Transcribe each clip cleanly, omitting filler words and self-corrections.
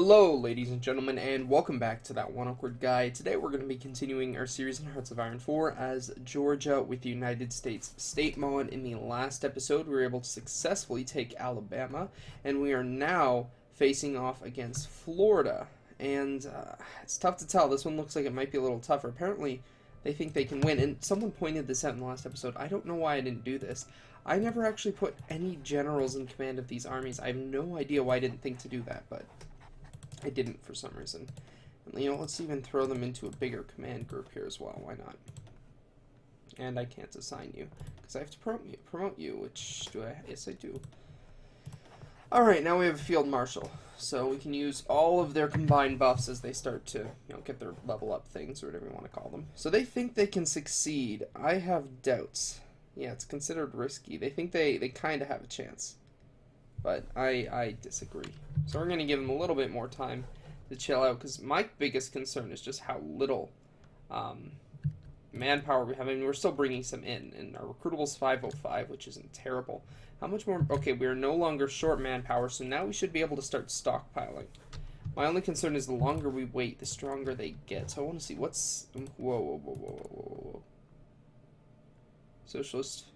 Hello, ladies and gentlemen, and welcome back to That One Awkward Guy. Today we're going to be continuing our series in Hearts of Iron 4 as Georgia with the United States State Mod. In the last episode, we were able to successfully take Alabama, and we are now facing off against Florida. And it's tough to tell. This one looks like it might be a little tougher. Apparently, they think they can win, and someone pointed this out in the last episode. I don't know why I didn't do this. I never actually put any generals in command of these armies. I have no idea why I didn't think to do that, but I didn't for some reason. And, let's even throw them into a bigger command group here as well. Why not? And I can't assign you because I have to promote you, which do I? Yes, I do. Alright, now we have a field marshal. So we can use all of their combined buffs as they start to, get their level up things, or whatever you want to call them. So they think they can succeed. I have doubts. Yeah, it's considered risky. They think they kind of have a chance. But I disagree. So we're going to give them a little bit more time to chill out, because my biggest concern is just how little manpower we have. I mean, we're still bringing some in, and our recruitable's 505, which isn't terrible. How much more? Okay, we are no longer short manpower, so now we should be able to start stockpiling. My only concern is the longer we wait, the stronger they get. So I want to see what's... Whoa. Socialist.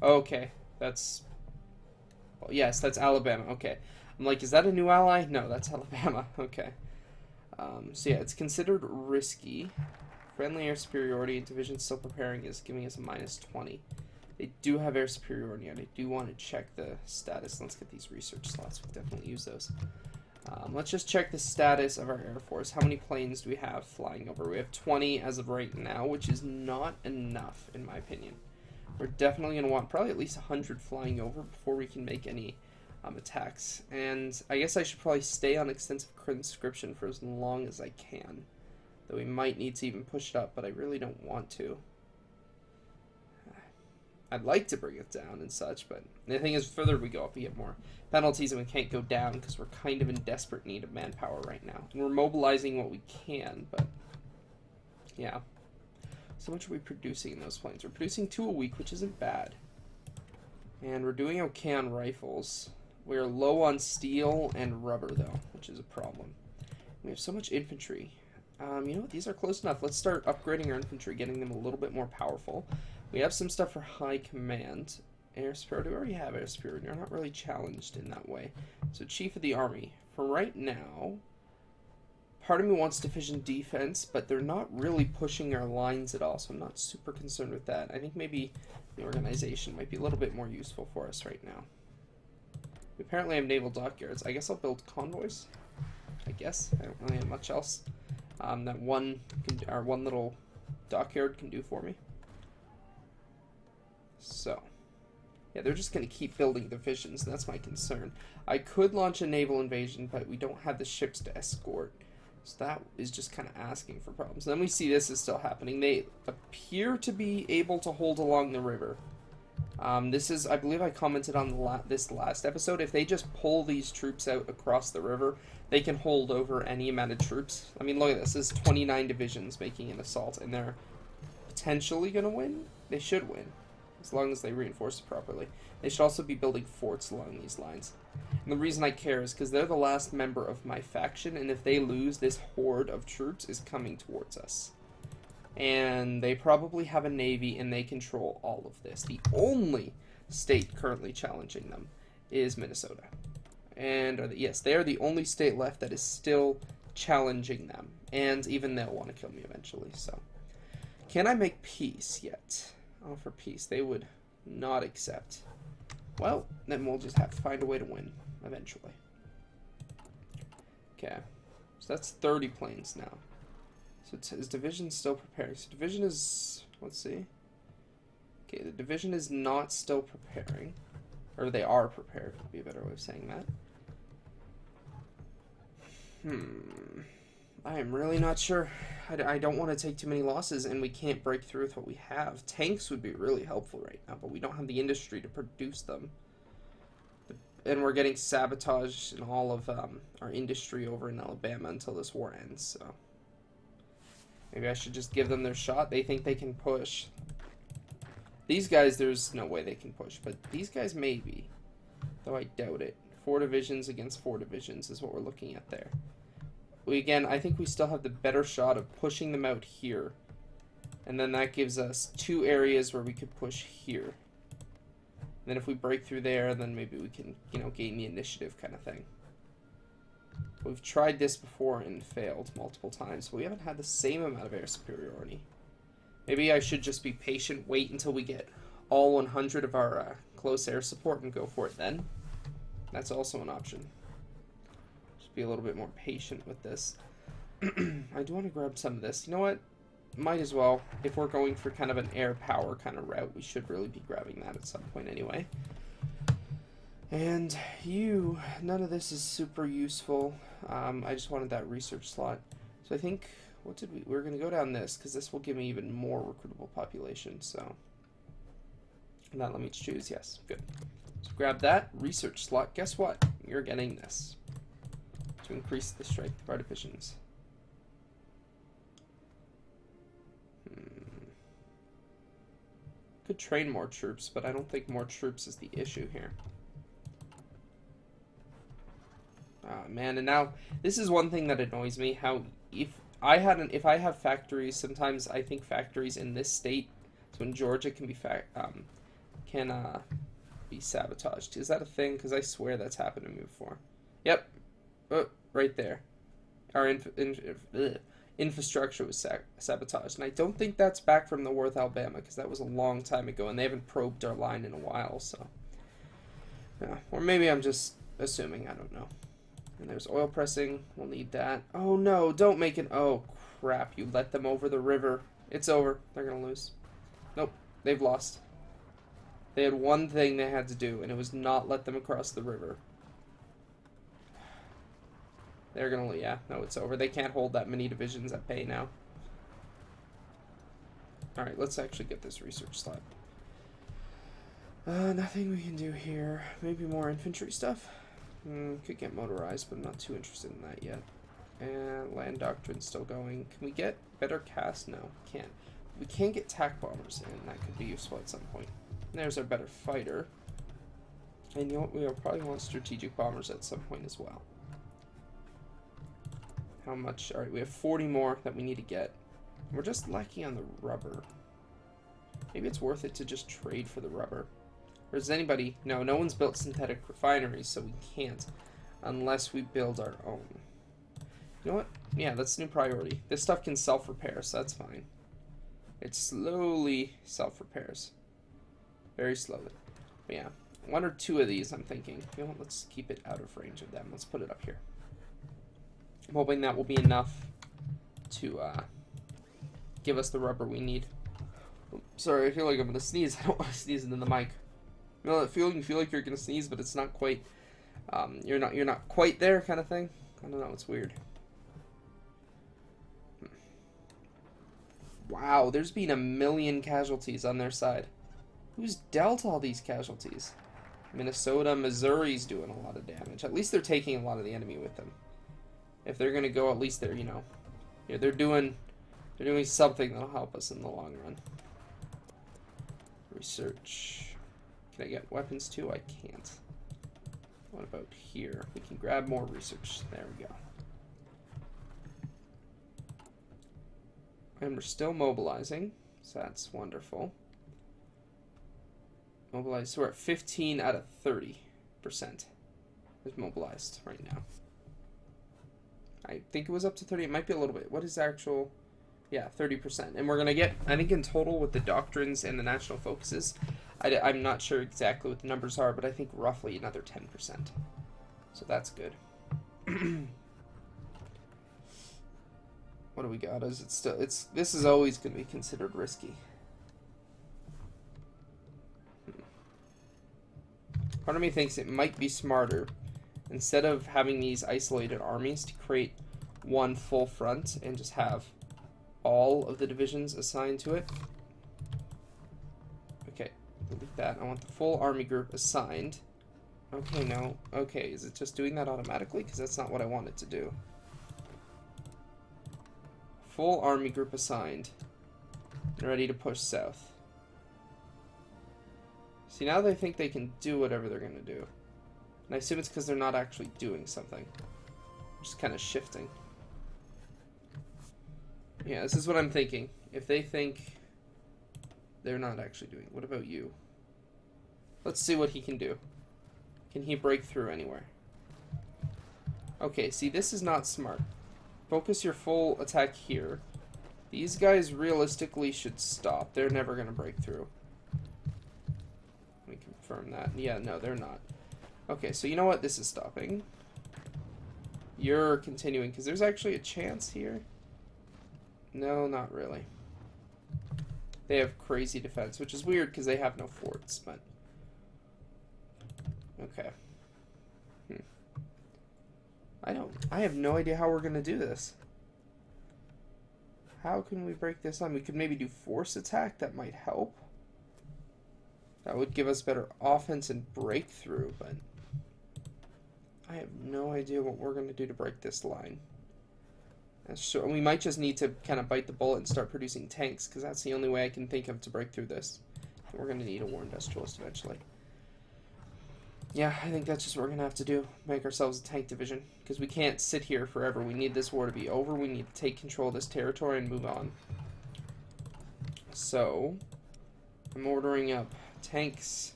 Okay, that's... Yes, that's Alabama. Okay. I'm like, is that a new ally? No, that's Alabama. Okay. So yeah, it's considered risky. Friendly air superiority. Division still preparing is giving us a -20. They do have air superiority, and I do want to check the status. Let's get these research slots. We'll definitely use those. Let's just check the status of our Air Force. How many planes do we have flying over? We have 20 as of right now, which is not enough, in my opinion. We're definitely going to want probably at least 100 flying over before we can make any attacks. And I guess I should probably stay on extensive conscription for as long as I can. Though we might need to even push it up, but I really don't want to. I'd like to bring it down and such, but the thing is, the further we go up, we get more penalties, and we can't go down because we're kind of in desperate need of manpower right now. And we're mobilizing what we can, but yeah. So much are we producing in those planes? We're producing 2 a week, which isn't bad. And we're doing okay on rifles. We're low on steel and rubber, though, which is a problem. We have so much infantry. You know what? These are close enough. Let's start upgrading our infantry, getting them a little bit more powerful. We have some stuff for high command. Air superiority. We already have air superiority. We're not really challenged in that way. So Chief of the Army. For right now, part of me wants division defense, but they're not really pushing our lines at all, so I'm not super concerned with that. I think maybe the organization might be a little bit more useful for us right now. We apparently have naval dockyards. I guess I'll build convoys. I guess. I don't really have much else that one little dockyard can do for me. So, yeah, they're just going to keep building divisions, and that's my concern. I could launch a naval invasion, but we don't have the ships to escort. So that is just kind of asking for problems. Then we see this is still happening. They appear to be able to hold along the river. This is, I believe I commented on this last episode, if they just pull these troops out across the river, they can hold over any amount of troops. I mean, look at this. This is 29 divisions making an assault, and they're potentially going to win. They should win, as long as they reinforce it properly. They should also be building forts along these lines. And the reason I care is because they're the last member of my faction, and if they lose, this horde of troops is coming towards us. And they probably have a navy, and they control all of this. The only state currently challenging them is Minnesota. And yes, they are the only state left that is still challenging them. And even they'll want to kill me eventually. So, can I make peace yet? Offer peace. They would not accept. Well, then we'll just have to find a way to win eventually. Okay, so that's 30 planes now. So is division still preparing? So division is, let's see. Okay, the division is not still preparing. Or they are prepared, would be a better way of saying that. I am really not sure. I don't want to take too many losses, and we can't break through with what we have. Tanks would be really helpful right now, but we don't have the industry to produce them. And we're getting sabotaged in all of our industry over in Alabama until this war ends, so maybe I should just give them their shot. They think they can push. These guys, there's no way they can push, but these guys maybe. Though I doubt it. 4 divisions against 4 divisions is what we're looking at there. Again, I think we still have the better shot of pushing them out here. And then that gives us 2 areas where we could push here. And then if we break through there, then maybe we can, gain the initiative kind of thing. We've tried this before and failed multiple times, but we haven't had the same amount of air superiority. Maybe I should just be patient, wait until we get all 100 of our close air support and go for it then. That's also an option. Just be a little bit more patient with this. I do want to grab some of this. You know what? Might as well. If we're going for kind of an air power kind of route, we should really be grabbing that at some point anyway. And none of this is super useful. I just wanted that research slot. So I think, we're going to go down this, because this will give me even more recruitable population, so. And that let me choose, yes, good. So grab that research slot. Guess what? You're getting this to increase the strength of our divisions. Could train more troops, but I don't think more troops is the issue here. Ah, man, and now this is one thing that annoys me. How if I have factories, sometimes I think factories in this state, so in Georgia, can be sabotaged. Is that a thing? Because I swear that's happened to me before. Yep, right there. Our infrastructure was sabotaged, and I don't think that's back from the war with Alabama, because that was a long time ago, and they haven't probed our line in a while. So, yeah, or maybe I'm just assuming. I don't know. And there's oil pressing. We'll need that. Oh no! Don't make it. Oh crap! You let them over the river. It's over. They're gonna lose. Nope. They've lost. They had one thing they had to do, and it was not let them across the river. They're gonna, yeah, no, it's over. They can't hold that many divisions at bay now. Alright, let's actually get this research slot. Nothing we can do here. Maybe more infantry stuff? Could get motorized, but I'm not too interested in that yet. And land doctrine's still going. Can we get better cast? No, can't. We can get tac bombers in. That could be useful at some point. And there's our better fighter. And you know what? We'll probably want strategic bombers at some point as well. How much? Alright, we have 40 more that we need to get. We're just lacking on the rubber. Maybe it's worth it to just trade for the rubber. Or does anybody... No one's built synthetic refineries, so we can't. Unless we build our own. You know what? Yeah, that's a new priority. This stuff can self-repair, so that's fine. It slowly self-repairs. Very slowly. But yeah, 1 or 2 of these, I'm thinking. You know what? Let's keep it out of range of them. Let's put it up here. I'm hoping that will be enough to give us the rubber we need. Sorry, I feel like I'm gonna sneeze. I don't want to sneeze into the mic. You know that feeling? You feel like you're gonna sneeze, but it's not quite. You're not quite there, kind of thing. I don't know. It's weird. Wow, there's been 1 million casualties on their side. Who's dealt all these casualties? Minnesota, Missouri's doing a lot of damage. At least they're taking a lot of the enemy with them. If they're gonna go, at least they're, they're doing something that'll help us in the long run. Research. Can I get weapons too? I can't. What about here? We can grab more research. There we go. And we're still mobilizing, so that's wonderful. Mobilized. So we're at 15 out of 30% is mobilized right now. I think it was up to 30. It might be a little bit. What is actual? Yeah, 30%. And we're going to get, I think in total with the doctrines and the national focuses, I'm not sure exactly what the numbers are, but I think roughly another 10%. So that's good. What do we got? Is it still, this is always going to be considered risky. Part of me thinks it might be smarter, instead of having these isolated armies, to create one full front and just have all of the divisions assigned to it. Okay, delete that. I want the full army group assigned. Okay, no. Okay, is it just doing that automatically? Because that's not what I want it to do. Full army group assigned. And ready to push south. See, now they think they can do whatever they're going to do. And I assume it's because they're not actually doing something. Just kind of shifting. Yeah, this is what I'm thinking. If they think they're not actually doing... What about you? Let's see what he can do. Can he break through anywhere? Okay, see, this is not smart. Focus your full attack here. These guys realistically should stop. They're never going to break through. Let me confirm that. Yeah, no, they're not. Okay, so you know what? This is stopping. You're continuing, because there's actually a chance here. No, not really. They have crazy defense, which is weird because they have no forts, but... Okay. I have no idea how we're going to do this. How can we break this on? We could maybe do force attack. That might help. That would give us better offense and breakthrough, but... I have no idea what we're going to do to break this line. So we might just need to kind of bite the bullet and start producing tanks, because that's the only way I can think of to break through this. We're going to need a war industrialist eventually. Yeah, I think that's just what we're going to have to do. Make ourselves a tank division, because we can't sit here forever. We need this war to be over. We need to take control of this territory and move on. So, I'm ordering up tanks,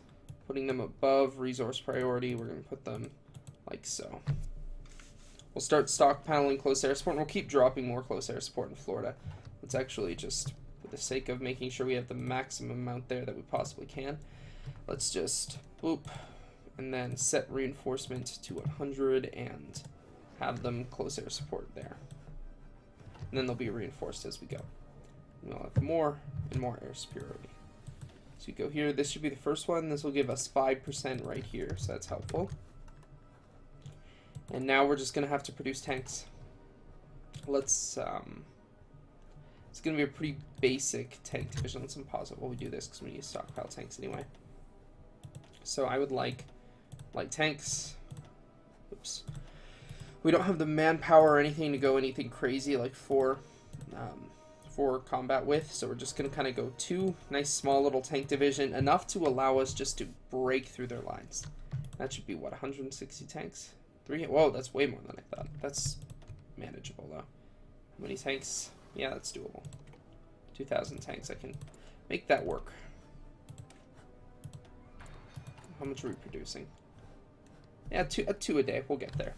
putting them above resource priority. We're going to put them like so. We'll start stockpiling close air support, and we'll keep dropping more close air support in Florida. Let's actually just, for the sake of making sure we have the maximum amount there that we possibly can, let's just, boop, and then set reinforcement to 100 and have them close air support there. And then they'll be reinforced as we go. And we'll have more and more air superiority. So we go here, this should be the first one. This will give us 5% right here, so that's helpful. And now we're just going to have to produce tanks. Let's, it's going to be a pretty basic tank division. Let's pause it while we do this, because we need to stockpile tanks anyway. So I would like light tanks. Oops. We don't have the manpower or anything to go anything crazy like for combat with, so we're just going to kind of go 2 nice small little tank division, enough to allow us just to break through their lines. That should be, what, 160 tanks? 3? Whoa, that's way more than I thought. That's manageable, though. How many tanks? Yeah, that's doable. 2,000 tanks. I can make that work. How much are we producing? Yeah, two a day. We'll get there.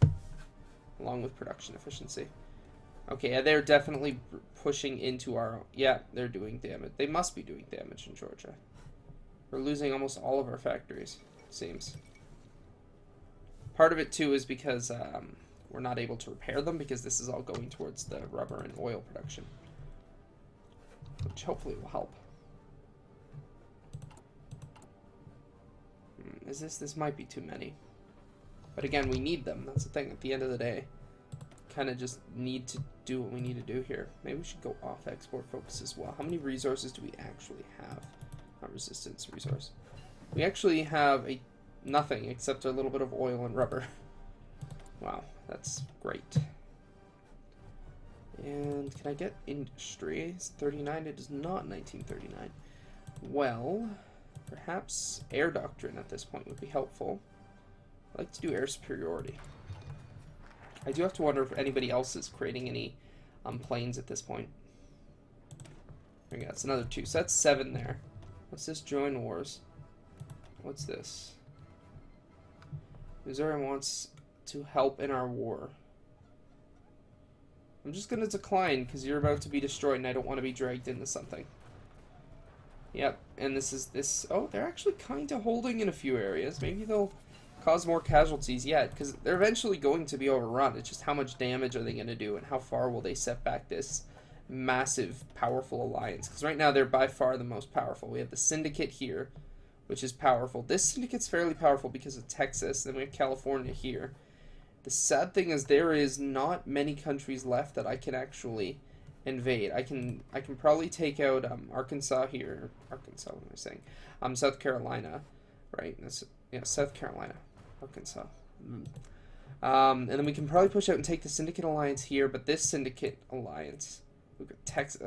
Along with production efficiency. Okay, yeah, they're definitely pushing into our... Yeah, they're doing damage. They must be doing damage in Georgia. We're losing almost all of our factories, it seems. Part of it, too, is because we're not able to repair them, because this is all going towards the rubber and oil production. Which hopefully will help. Is this might be too many. But again, we need them. That's the thing. At the end of the day, kind of just need to do what we need to do here. Maybe we should go off export focus as well. How many resources do we actually have? Not resistance resource. We actually have nothing except a little bit of oil and rubber. Wow, that's great. And can I get industry? It's 39. It is not 1939. Well, perhaps air doctrine at this point would be helpful. I like to do air superiority. I do have to wonder if anybody else is creating any planes at this point. There we go. That's another 2. So that's 7 there. What's this? Join wars. What's this? Missouri wants to help in our war. I'm just going to decline because you're about to be destroyed and I don't want to be dragged into something. Yep, and this is this. Oh, they're actually kind of holding in a few areas. Maybe they'll cause more casualties yet, because they're eventually going to be overrun. It's just how much damage are they going to do, and how far will they set back this massive, powerful alliance? Because right now they're by far the most powerful. We have the Syndicate here, which is powerful. This Syndicate's fairly powerful because of Texas. Then we have California here. The sad thing is there is not many countries left that I can actually invade. I can probably take out Arkansas here. Arkansas, what am I saying? South Carolina, right? That's, yeah, South Carolina, Arkansas. And then we can probably push out and take the Syndicate Alliance here, but this Syndicate Alliance, we've got Texas.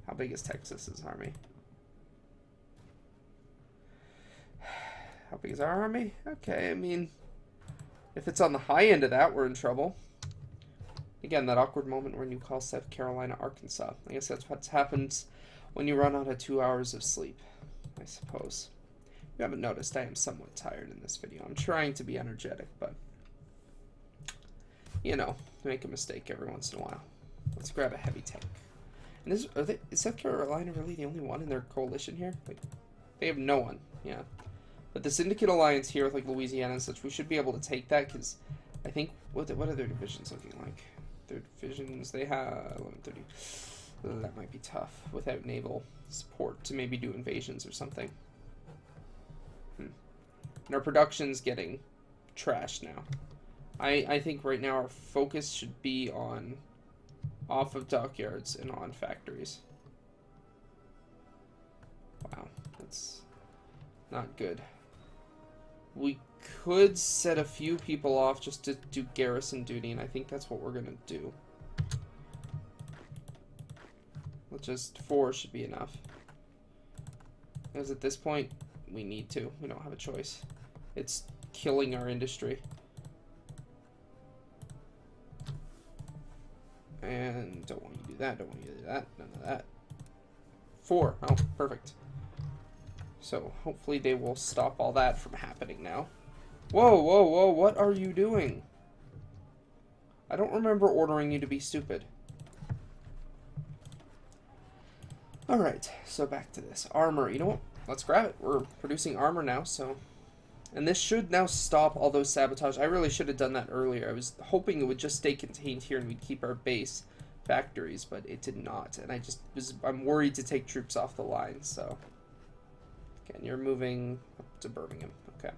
How big is Texas's army? How big is our army? Okay, I mean, If it's on the high end of that, we're in trouble. Again, that awkward moment when you call South Carolina Arkansas. I guess that's what happens when you run out of 2 hours of sleep, I suppose. If you haven't noticed, I am somewhat tired in this video. I'm trying to be energetic, but, you know, make a mistake every once in a while. Let's grab a heavy tank. And is South Carolina really the only one in their coalition here? Like, they have no one, yeah. But the Syndicate Alliance here with, like, Louisiana and such, we should be able to take that, because I think, what are their divisions looking like? Their divisions, they have 1130. That might be tough without naval support to maybe do invasions or something. And our production's getting trashed now. I think right now our focus should be on off of dockyards and on factories. Wow, that's not good. We could set a few people off just to do garrison duty, and I think that's what we're gonna do. Just 4 should be enough. Because at this point, we need to. We don't have a choice. It's killing our industry. And don't want you to do that, don't want you to do that, none of that. 4, oh, perfect. So hopefully they will stop all that from happening now. Whoa, whoa, whoa, what are you doing? I don't remember ordering you to be stupid. Alright, so back to this. Armor, you know what? Let's grab it. We're producing armor now, so... And this should now stop all those sabotage. I really should have done that earlier. I was hoping it would just stay contained here and we'd keep our base factories, but it did not. And I'm worried to take troops off the line, so... Again, you're moving up to Birmingham. Okay.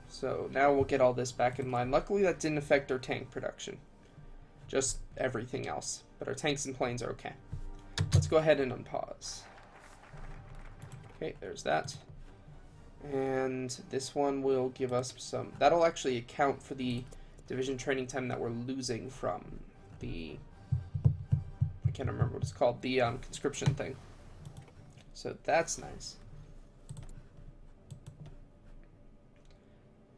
So now we'll get all this back in line. Luckily, that didn't affect our tank production. Just everything else. But our tanks and planes are okay. Let's go ahead and unpause. Okay, there's that. And this one will give us some... That'll actually account for the division training time that we're losing from the... I can't remember what it's called. The conscription thing. So that's nice.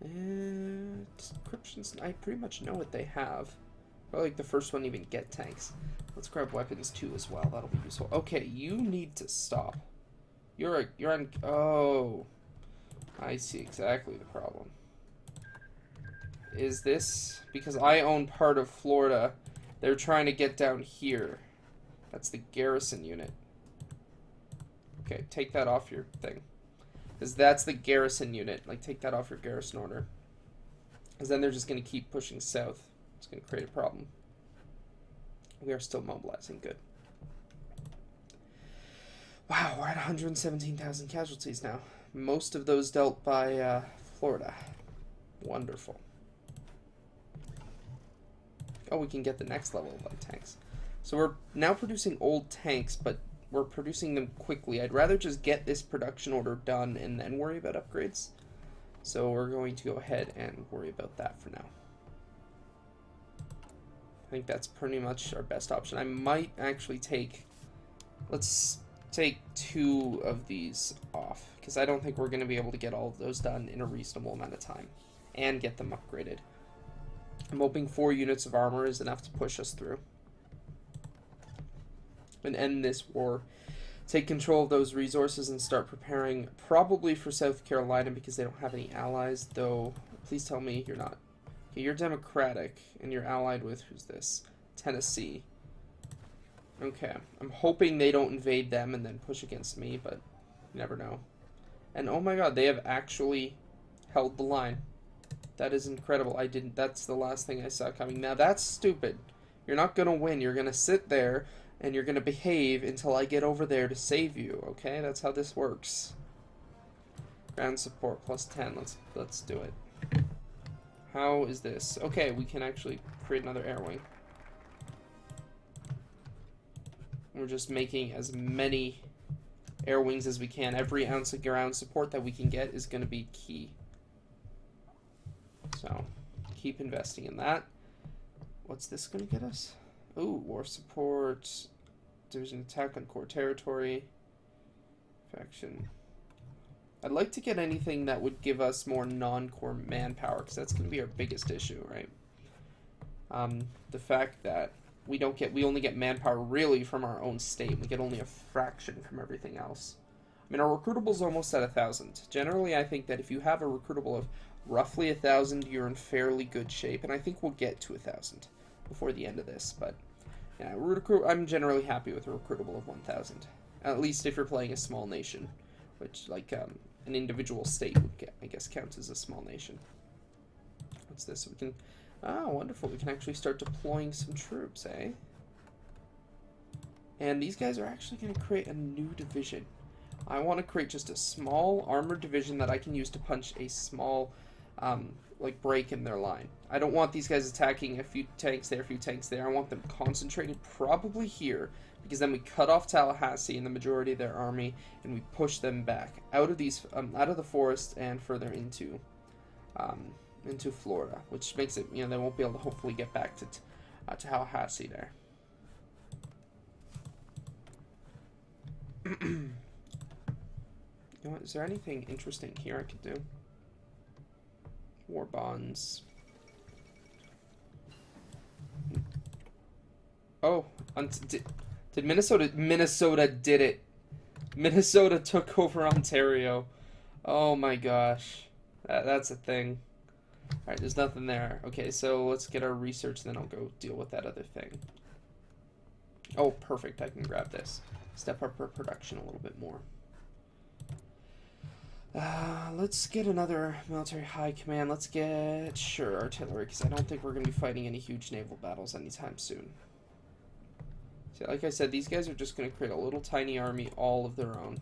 And conscriptions, I pretty much know what they have. Probably like the first one to even get tanks. Let's grab weapons too as well. That'll be useful. Okay, you need to stop. You're on... Oh. I see exactly the problem. Is this... Because I own part of Florida, they're trying to get down here. That's the garrison unit. Okay, take that off your thing. Because that's the garrison unit. Like, take that off your garrison order. Because then they're just going to keep pushing south. It's going to create a problem. We are still mobilizing. Good. Wow, we're at 117,000 casualties now. Most of those dealt by Florida. Wonderful. Oh, we can get the next level of tanks. So we're now producing old tanks, but we're producing them quickly. I'd rather just get this production order done and then worry about upgrades. So we're going to go ahead and worry about that for now. I think that's pretty much our best option. I might actually take... Let's take 2 of these off, because I don't think we're going to be able to get all of those done in a reasonable amount of time and get them upgraded. I'm hoping 4 units of armor is enough to push us through and end this war. Take control of those resources and start preparing probably for South Carolina because they don't have any allies, though please tell me you're not. Okay, you're Democratic and you're allied with, who's this? Tennessee. Okay, I'm hoping they don't invade them and then push against me, but you never know. And oh my god, they have actually held the line. That is incredible. That's the last thing I saw coming. Now that's stupid. You're not gonna win. You're gonna sit there and you're gonna behave until I get over there to save you, okay? That's how this works. Ground support plus 10. Let's do it. How is this? Okay, we can actually create another air wing. We're just making as many air wings as we can. Every ounce of ground support that we can get is going to be key. So, keep investing in that. What's this going to get us? Ooh, war support, division attack on core territory, faction. I'd like to get anything that would give us more non-core manpower, because that's going to be our biggest issue, right? The fact that we only get manpower really from our own state. We get only a fraction from everything else. I mean, our recruitable's almost at 1,000. Generally, I think that if you have a recruitable of roughly 1,000, you're in fairly good shape, and I think we'll get to 1,000 before the end of this. But yeah, I'm generally happy with a recruitable of 1,000. At least if you're playing a small nation, which like an individual state would get, I guess, counts as a small nation. What's this? We can. Oh, wonderful. We can actually start deploying some troops, eh? And these guys are actually going to create a new division. I want to create just a small armored division that I can use to punch a small, like, break in their line. I don't want these guys attacking a few tanks there, a few tanks there. I want them concentrated probably here, because then we cut off Tallahassee and the majority of their army, and we push them back out of these, out of the forest and further into Florida, which makes it, they won't be able to hopefully get back to Tallahassee there. You know what, is there anything interesting here I could do? War bonds. Oh, did Minnesota did it. Minnesota took over Ontario. Oh my gosh. That's a thing. Alright, there's nothing there. Okay, so let's get our research, then I'll go deal with that other thing. Oh, perfect. I can grab this. Step up our production a little bit more. Let's get another military high command. Let's get, sure, artillery, because I don't think we're going to be fighting any huge naval battles anytime soon. See, like I said, these guys are just going to create a little tiny army all of their own.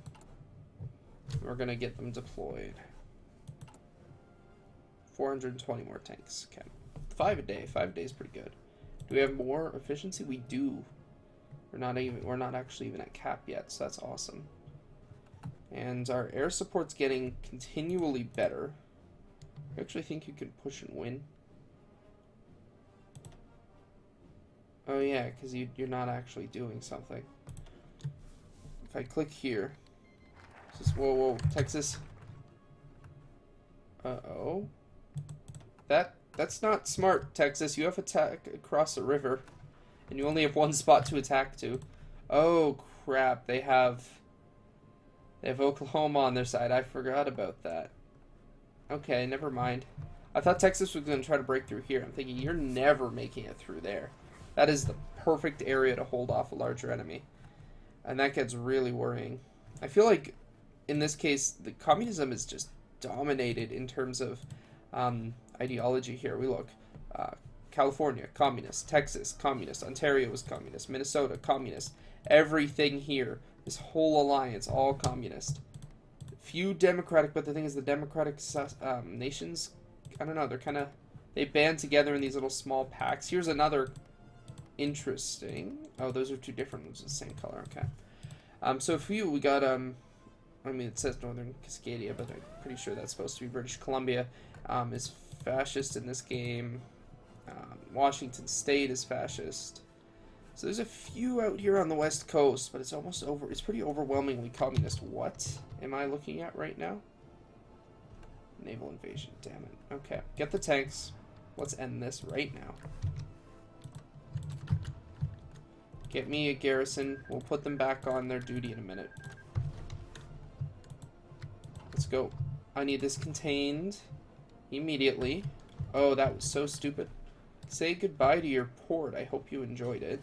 We're going to get them deployed. 420 more tanks. Okay. 5 a day. 5 a day is pretty good. Do we have more efficiency? We do. We're not actually even at cap yet, so that's awesome. And our air support's getting continually better. I actually think you can push and win. Oh yeah, because you're not actually doing something. If I click here, just whoa, Texas. Uh-oh. That's not smart, Texas. You have attack across the river, and you only have one spot to attack to. Oh crap! They have Oklahoma on their side. I forgot about that. Okay, never mind. I thought Texas was going to try to break through here. I'm thinking you're never making it through there. That is the perfect area to hold off a larger enemy, and that gets really worrying. I feel like in this case, the communism is just dominated in terms of ideology here. We look, California, communist. Texas, communist. Ontario is communist. Minnesota, communist. Everything here, this whole alliance, all communist. Few democratic, but the thing is, the democratic nations, I don't know, they band together in these little small packs. Here's another interesting. Oh, those are two different ones, the same color. Okay. So we got I mean, it says Northern Cascadia, but I'm pretty sure that's supposed to be British Columbia. Is fascist in this game. Washington State is fascist. So there's a few out here on the West Coast, but it's almost over. It's pretty overwhelmingly communist. What am I looking at right now? Naval invasion. Damn it. Okay, get the tanks. Let's end this right now. Get me a garrison. We'll put them back on their duty in a minute. Let's go. I need this contained immediately. Oh, that was so stupid. Say goodbye to your port. I hope you enjoyed it.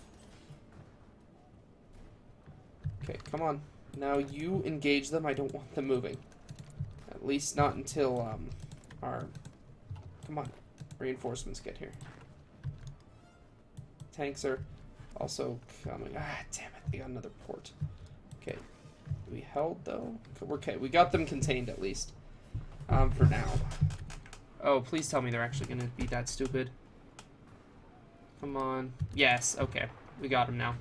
Okay, come on. Now you engage them. I don't want them moving. At least not until our... Come on. Reinforcements get here. Tanks are also coming. Ah, damn it. They got another port. Okay. We held, though? Okay, we got them contained, at least. For now. Oh, please tell me they're actually going to be that stupid. Come on. Yes, okay. We got them now.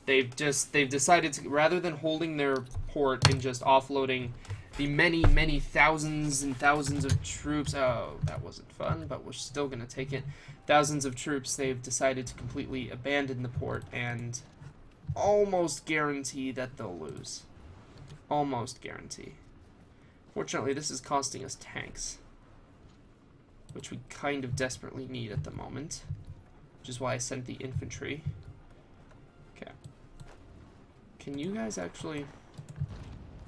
They've decided to, rather than holding their port and just offloading the many thousands and thousands of troops. Oh, that wasn't fun, but we're still going to take it. Thousands of troops, they've decided to completely abandon the port and almost guarantee that they'll lose. Almost guarantee. Fortunately, this is costing us tanks, which we kind of desperately need at the moment, which is why I sent the infantry. Okay. Can you guys actually...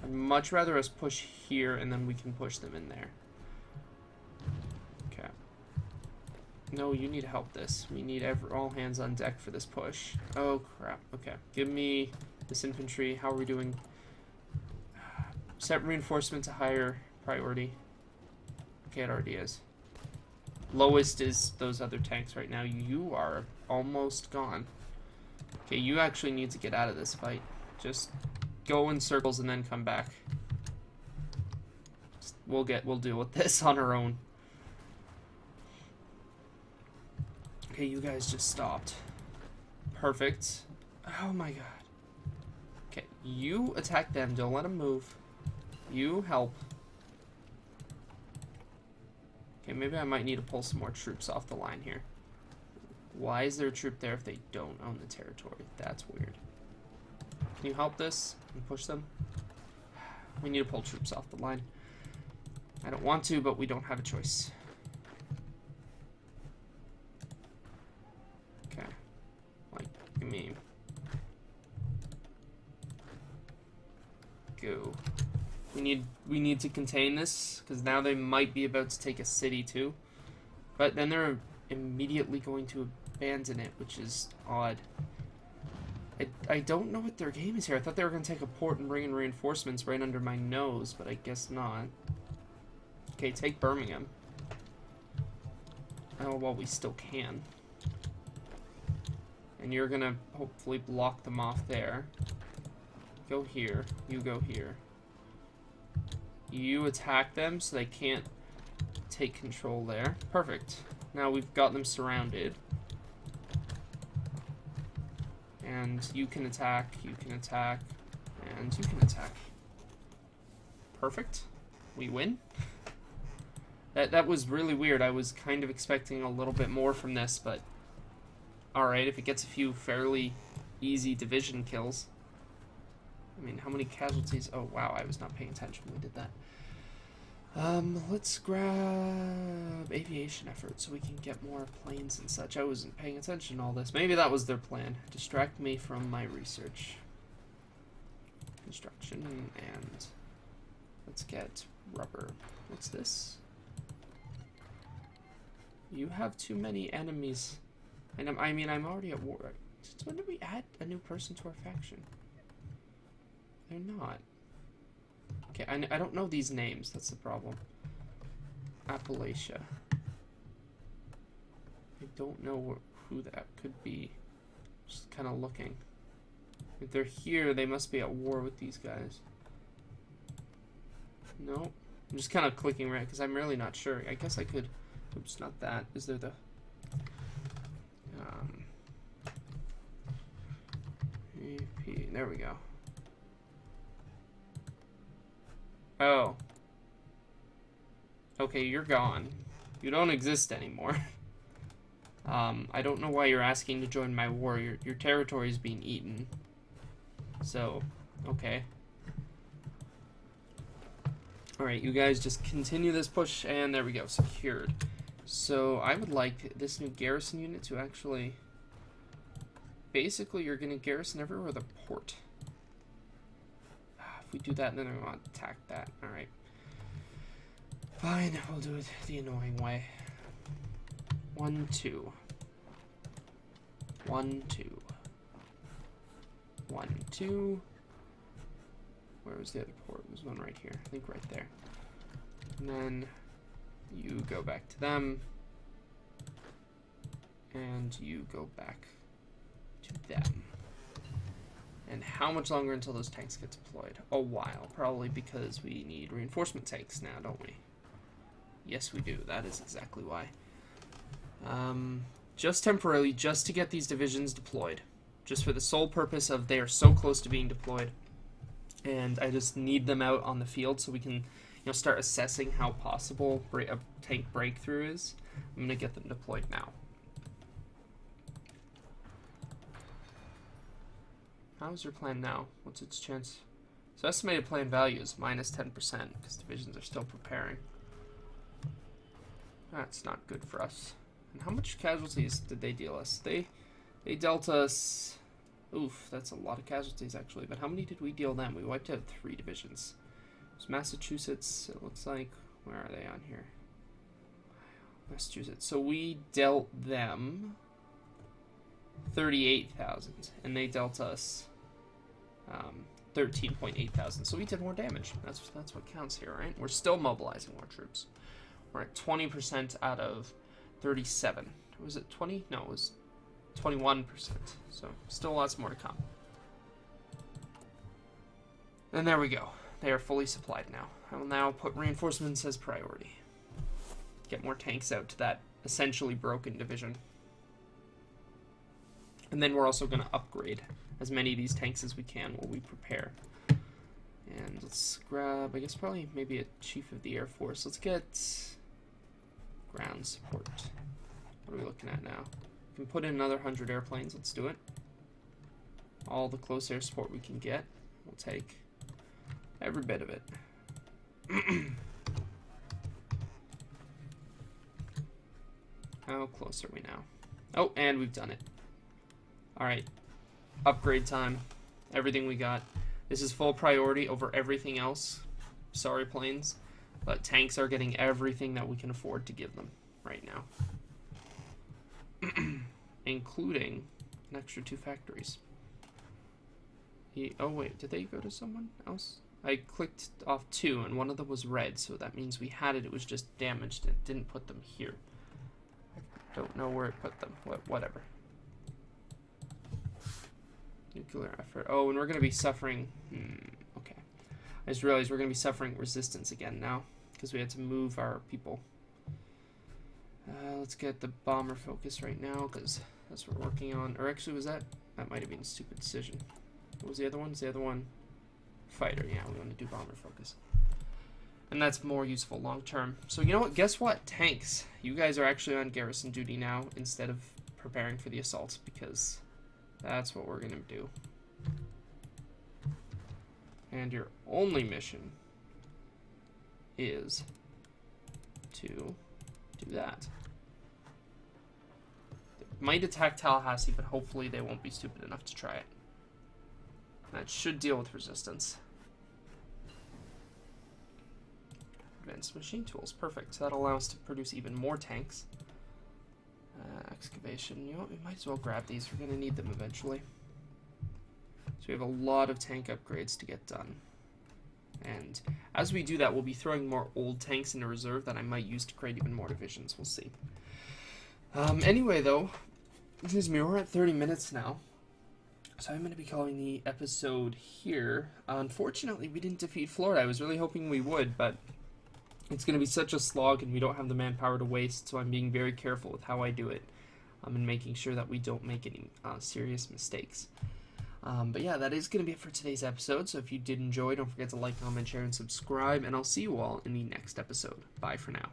I'd much rather us push here, and then we can push them in there. Okay. No, you need to help this. We need all hands on deck for this push. Oh, crap. Okay. Give me this infantry. How are we doing? Set reinforcement to higher priority. Okay, it already is. Lowest is those other tanks right now. You are almost gone. Okay, you actually need to get out of this fight. Just go in circles and then come back. We'll deal with this on our own. Okay, you guys just stopped. Perfect. Oh my god. Okay, you attack them. Don't let them move. You help. Okay, maybe I might need to pull some more troops off the line here. Why is there a troop there if they don't own the territory? That's weird. Can you help this and push them? We need to pull troops off the line. I don't want to, but we don't have a choice. Okay. Like, I mean... Go. We need to contain this, because now they might be about to take a city too. But then they're immediately going to abandon it, which is odd. I don't know what their game is here. I thought they were going to take a port and bring in reinforcements right under my nose, but I guess not. Okay, take Birmingham. Oh, well, we still can. And you're going to hopefully block them off there. Go here. You go here. You attack them so they can't take control there. Perfect. Now we've got them surrounded. And you can attack, and you can attack. Perfect. We win. That was really weird. I was kind of expecting a little bit more from this, but... Alright, if it gets a few fairly easy division kills. I mean, how many casualties? Oh, wow, I was not paying attention when we did that. Let's grab aviation effort so we can get more planes and such. I wasn't paying attention to all this. Maybe that was their plan. Distract me from my research. Construction, and let's get rubber. What's this? You have too many enemies. And I mean, I'm already at war. Since when did we add a new person to our faction? They're not. Okay, I don't know these names. That's the problem. Appalachia. I don't know who that could be. Just kind of looking. If they're here, they must be at war with these guys. No. I'm just kind of clicking right because I'm really not sure. I guess I could... Oops, not that. Is there the... AP. There we go. Oh. Okay, you're gone. You don't exist anymore. I don't know why you're asking to join my war. Your territory is being eaten. So, okay. Alright, you guys just continue this push, and there we go, secured. So, I would like this new garrison unit to actually... Basically, you're going to garrison everywhere with a port. If we do that, then I want to attack that. Alright. Fine, we'll do it the annoying way. 1, 2. 1, 2. 1, 2. Where was the other port? There's one right here. I think right there. And then you go back to them. And you go back to them. And how much longer until those tanks get deployed? A while, probably because we need reinforcement tanks now, don't we? Yes, we do. That is exactly why. Just temporarily, just to get these divisions deployed. Just for the sole purpose of they are so close to being deployed. And I just need them out on the field so we can, start assessing how possible a tank breakthrough is. I'm going to get them deployed now. How's your plan now? What's its chance? So estimated plan value is minus 10% because divisions are still preparing. That's not good for us. And how much casualties did they deal us? They dealt us... Oof, that's a lot of casualties actually. But how many did we deal them? We wiped out 3 divisions. There's Massachusetts, it looks like. Where are they on here? Massachusetts. So we dealt them 38,000. And they dealt us 13.8 thousand. So we did more damage. That's what counts here, right? We're still mobilizing more troops. We're at 20% out of 37. Was it 20? No, it was 21%. So still lots more to come. And there we go. They are fully supplied now. I will now put reinforcements as priority. Get more tanks out to that essentially broken division. And then we're also going to upgrade as many of these tanks as we can while we prepare. And let's grab, I guess probably maybe a Chief of the Air Force. Let's get ground support. What are we looking at now? We can put in another 100 airplanes. Let's do it. All the close air support we can get. We'll take every bit of it. How close are we now? Oh, and we've done it. Alright. Upgrade time. Everything we got. This is full priority over everything else. Sorry, planes. But tanks are getting everything that we can afford to give them right now. Including an extra 2 factories. Oh wait, did they go to someone else? I clicked off 2 and one of them was red, so that means we had it, it was just damaged. It didn't put them here. I don't know where it put them. Whatever. Nuclear effort. Oh, and we're going to be suffering... okay. I just realized we're going to be suffering resistance again now, because we had to move our people. Let's get the bomber focus right now, because that's what we're working on. Or actually, was that... That might have been a stupid decision. What was the other one? Was the other one... Fighter. Yeah, we want to do bomber focus. And that's more useful long term. So you know what? Guess what? Tanks. You guys are actually on garrison duty now, instead of preparing for the assault, because that's what we're going to do. And your only mission is to do that. They might attack Tallahassee, but hopefully they won't be stupid enough to try it. That should deal with resistance. Advanced machine tools, perfect. That'll allow us to produce even more tanks. Excavation, you know what, we might as well grab these. We're going to need them eventually. So we have a lot of tank upgrades to get done. And as we do that, we'll be throwing more old tanks into reserve that I might use to create even more divisions. We'll see. Anyway, though, excuse me, we're at 30 minutes now. So I'm going to be calling the episode here. Unfortunately, we didn't defeat Florida. I was really hoping we would, but it's going to be such a slog and we don't have the manpower to waste, so I'm being very careful with how I do it. And making sure that we don't make any serious mistakes. But yeah, that is going to be it for today's episode. So if you did enjoy, don't forget to like, comment, share, and subscribe. And I'll see you all in the next episode. Bye for now.